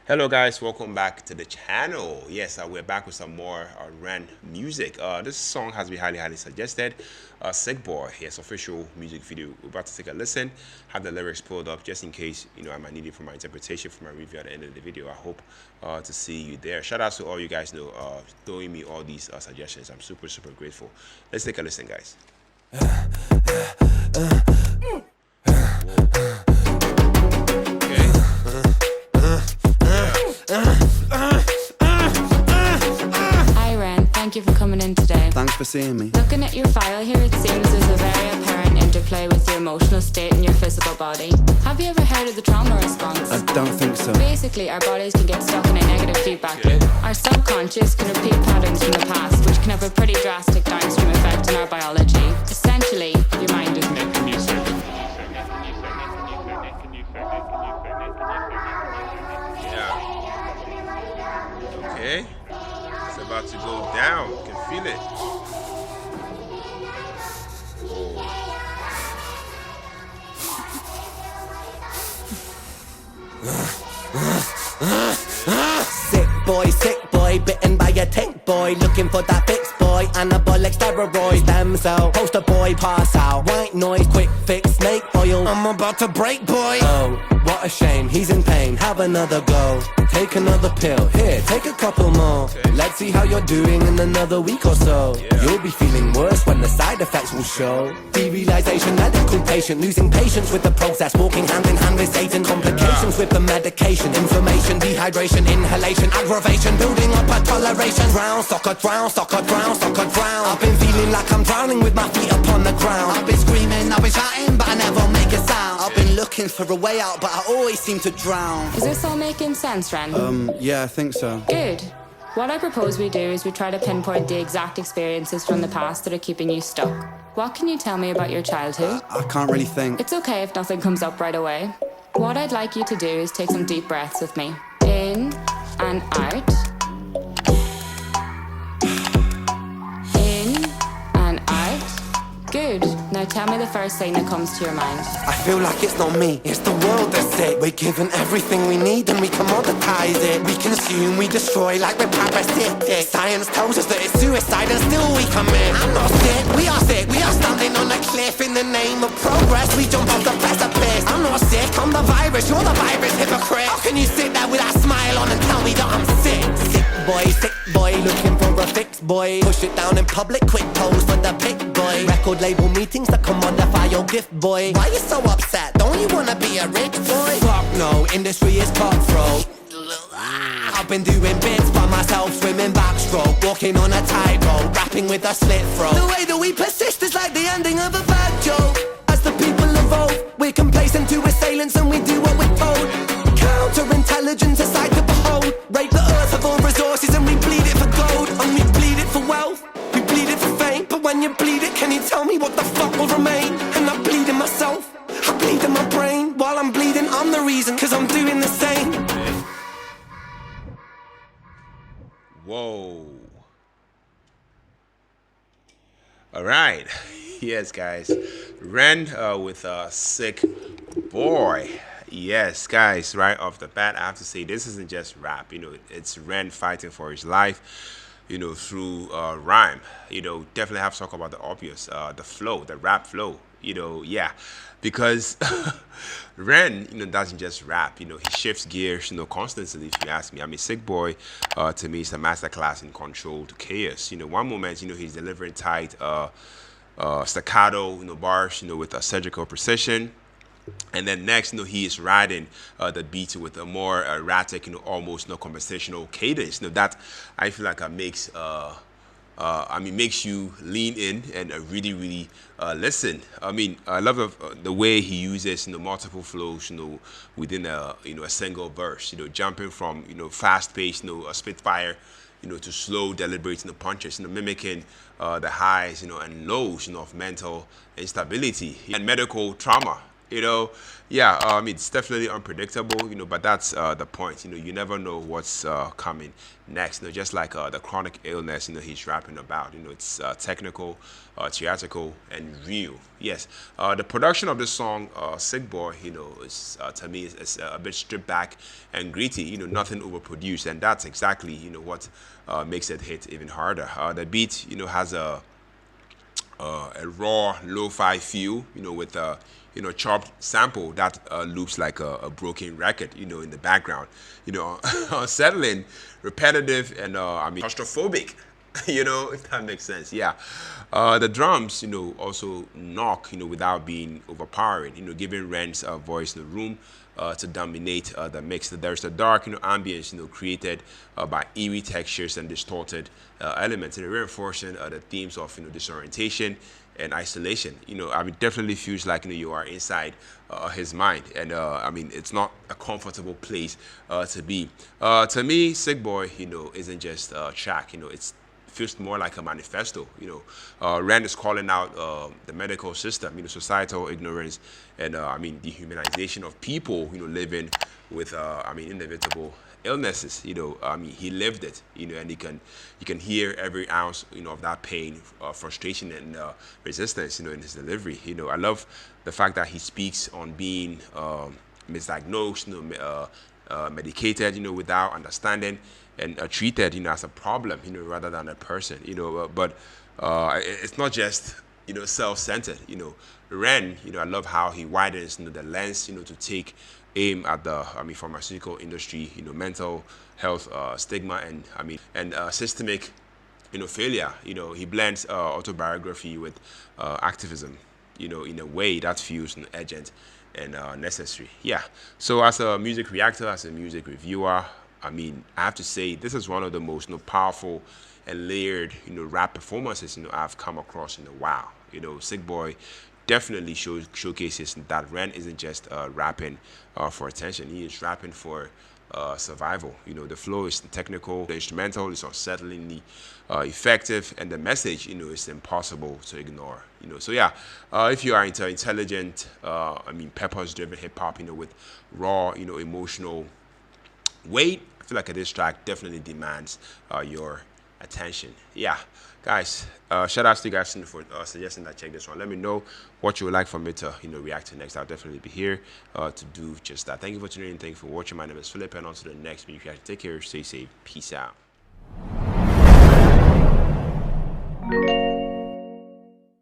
Hello guys, welcome back to the channel. Yes, we're back with some more Ren music. This song has been highly suggested. Sick Boy, yes, official music video. We're about to take a listen, have the lyrics pulled up just in case, I might need it for my interpretation, for my review at the end of the video. I hope to see you there. Shout out to all you guys throwing me all these suggestions. I'm super grateful. Let's take a listen, guys. Thank you for coming in today. Thanks for seeing me. Looking at your file here, it seems there's a very apparent interplay with your emotional state and your physical body. Have you ever heard of the trauma response? I don't think so. Basically, our bodies can get stuck in a negative feedback loop. Our subconscious can repeat patterns from the past, which can have a pretty drastic downstream effect on our biology. Essentially, your mind is making music. Yeah. Okay. It's about to go down. You can feel it. Sick boy, bitten by a tick boy, looking for that fix boy, anabolic steroid, stem cell, poster boy, pass out, white noise, quick fix, snake oil, I'm about to break boy. Oh, what a shame, he's in pain, have another go, take another pill, here, take a couple more, okay. Let's see how you're doing in another week or so, You'll be feeling worse when the side effects will show, derealization, medical patient, losing patience with the process, walking hand in hand with Satan, complications with the medication, inflammation, dehydration, inhalation, aggravation, building up a toleration, drown, soccer, drown, soccer, drown, soccer, drown, I've been feeling like I'm drowning with my feet upon the ground, I've been screaming, I've been shouting, but I never make a sound, I've been looking for a way out, but I always seem to drown. Is this all making sense, Ren? Yeah, I think so. Good. What I propose we do is we try to pinpoint the exact experiences from the past that are keeping you stuck. What can you tell me about your childhood? I can't really think. It's okay if nothing comes up right away. What I'd like you to do is take some deep breaths with me. In and out. In and out. Good. Now tell me the first thing that comes to your mind. I feel like it's not me, it's the world that's sick. We're given everything we need and we commoditize it. We consume, we destroy like we're parasitic. Science tells us that it's suicide and still we commit. I'm not sick, we are standing on a cliff in the name of progress. We jump off the precipice. I'm not sick, I'm the virus, you're the virus, hypocrite. How can you sit there with that smile on and tell me that I'm sick? Sick boy, looking for a fix boy. Push it down in public, quick pose for the pick boy. Record label meetings that commodify your gift boy. Why you so upset? Don't you wanna be a rich boy? Fuck no, industry is cutthroat. I've been doing bits by myself, swimming backstroke, walking on a tightrope, rapping with a slit throat. The way that we persist is like the ending of a bad joke. As the people evolve, we're complacent to assailants and we do what we're told. Counterintelligence, a sight to behold. Rape the earth of all resources and we bleed it for gold. And we bleed it for wealth, we bleed it for fame. But when you bleed it, can you tell me what the fuck will remain? And I bleed in myself, I bleed in my brain. While I'm bleeding, I'm the reason, cause I'm doing the same. Whoa. All right. Yes, guys. Ren with a Sick Boy. Yes, guys, right off the bat, I have to say this isn't just rap. It's Ren fighting for his life, through rhyme. Definitely have to talk about the obvious, the flow, the rap flow. Yeah, because Ren, doesn't just rap. He shifts gears, constantly. If you ask me, I mean, Sick Boy, to me, is a masterclass in controlled chaos. One moment, he's delivering tight, staccato, bars, with a surgical precision. And then next, he is riding the beat with a more erratic, almost conversational cadence. That I feel like makes makes you lean in and really listen. I mean, I love the way he uses multiple flows, within a single verse. Jumping from fast-paced, a spitfire, to slow, deliberate punches, mimicking the highs, and lows, of mental instability and medical trauma. You know, yeah, it's definitely unpredictable, but that's the point. You never know what's coming next. Just like the chronic illness, he's rapping about. It's technical, theatrical, and real. Yes, the production of this song, Sick Boy, is to me is a bit stripped back and gritty. Nothing overproduced, and that's exactly what makes it hit even harder. The beat, has a raw lo-fi feel, with a chopped sample that loops like a broken record, in the background, unsettling, repetitive, and claustrophobic. If that makes sense. Yeah, the drums, also knock, without being overpowering, giving Ren's voice in the room to dominate the mix. There's the dark, ambience, created by eerie textures and distorted elements, and reinforcing the themes of, disorientation and isolation. Definitely feels like you are inside his mind, and it's not a comfortable place to be. To me, Sick Boy, isn't just a track. It's feels more like a manifesto. Rand is calling out the medical system, societal ignorance, and dehumanization of people, living with, inevitable illnesses. He lived it, and you can hear every ounce, of that pain, frustration, and resistance, in his delivery. I love the fact that he speaks on being misdiagnosed, medicated, without understanding, and treated, as a problem, rather than a person, but it's not just, self-centered, Ren, I love how he widens, the lens, to take aim at the, pharmaceutical industry, mental health stigma, and systemic, failure. He blends autobiography with activism, in a way that feels urgent and necessary. Yeah. So as a music reactor, as a music reviewer, I have to say this is one of the most powerful and layered rap performances I've come across in a while. Sick Boy definitely showcases that Ren isn't just rapping for attention. He is rapping for survival. The flow is technical, the instrumental is unsettlingly effective, and the message is impossible to ignore. So yeah, if you are into intelligent, purpose-driven hip hop, with raw, emotional weight, I feel like this track definitely demands your attention. Yeah, guys, shout out to you guys for suggesting that I check this one. Let me know what you would like for me to react to next. I'll definitely be here to do just that. Thank you for tuning in. Thank you for watching. My name is Philip, and on to the next video. Take care, stay safe, peace out.